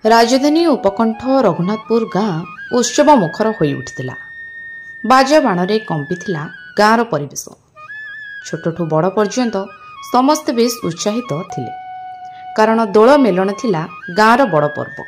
राजधानी उपकंठ रघुनाथपुर गाँ उत्सव मुखर हो उठिला। बाजा बाण कंपीला गाँवर परिवेश। छोटू बड़ पर्यंत समस्ते बेस उत्साहित थिले, कारण दोल मेलन थिला गाँवर बड़ पर्व।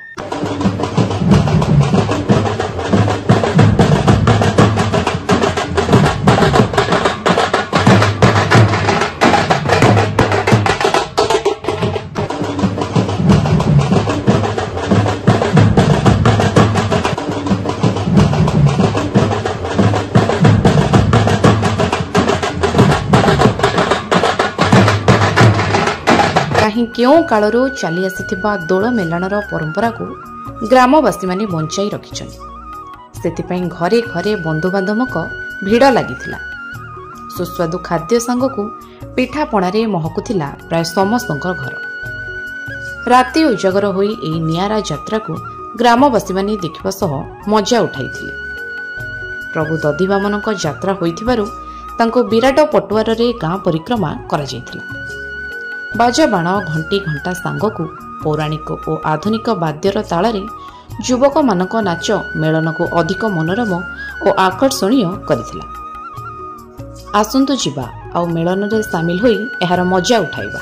कहीं क्यों कालरू चली आसीथिबा दोल मेलनर परंपरा को ग्रामवासी माने बंचाई रखिछन्। सेतिपई घरे घरे बंधुबांधवक भिड़ लागिथिला। सुस्वादु खाद्य सांगकु पिठापणारे महकुथिला प्राय समस्तंकर घर। राति उजागर होई एई नियारा यात्रा को ग्रामवासी माने देखिबा सह मजा उठाइथिले। प्रभु दधिवामनक यात्रा होइथिबारु तांको विराट पटुआर रे गाँ परिक्रमा करा जायथिला। बाजा बाण घंटी घंटा सांगकु पौराणिक और आधुनिक बाद्यर ताଳରେ युवक मानक नाच मेलन को अधिक मनोरम और आकर्षणीय करिथिला। आसंतु जिबा आ मेलन रे शामिल होई एहार मजा उठाइबा।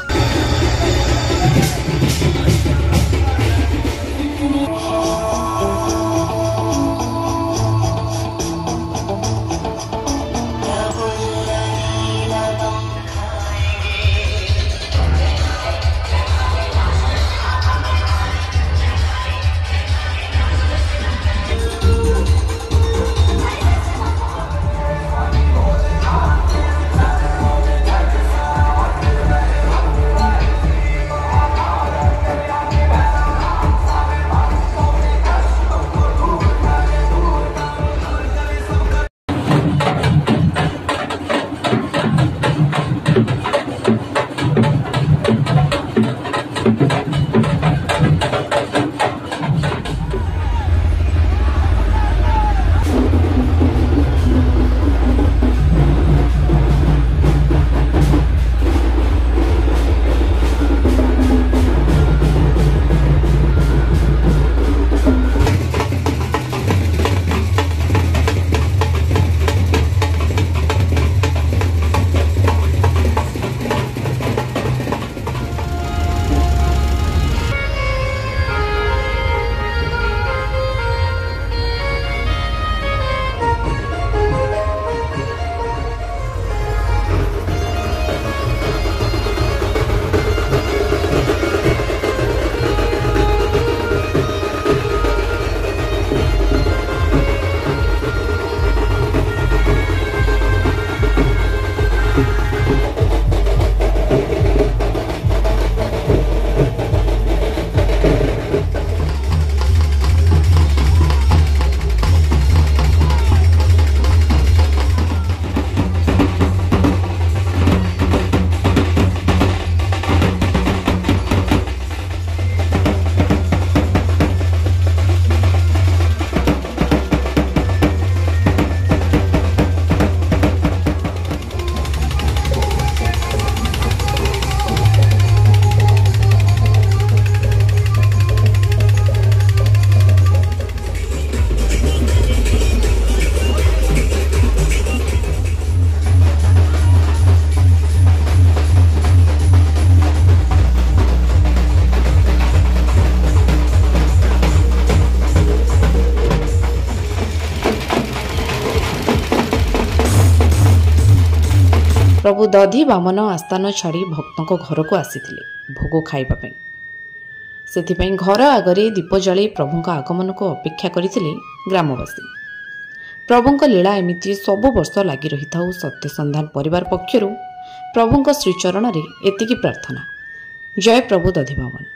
प्रभु दधि बामन आस्थान छाड़ी भक्तों घर को आसीथिले भोग खाइबा पई। सेथिपई घर आगरे दीप जलाई प्रभुଙ୍କ आगमन को अपेक्षा करिथिले ग्रामवासी। प्रभुଙ୍କ लीला एमिति सब वर्ष लागि रहिथाउ सत्य संधान परिवार पक्षरु प्रभुଙ୍କ श्रीचरण रे एतिकी प्रार्थना। जय प्रभु दधिबामन।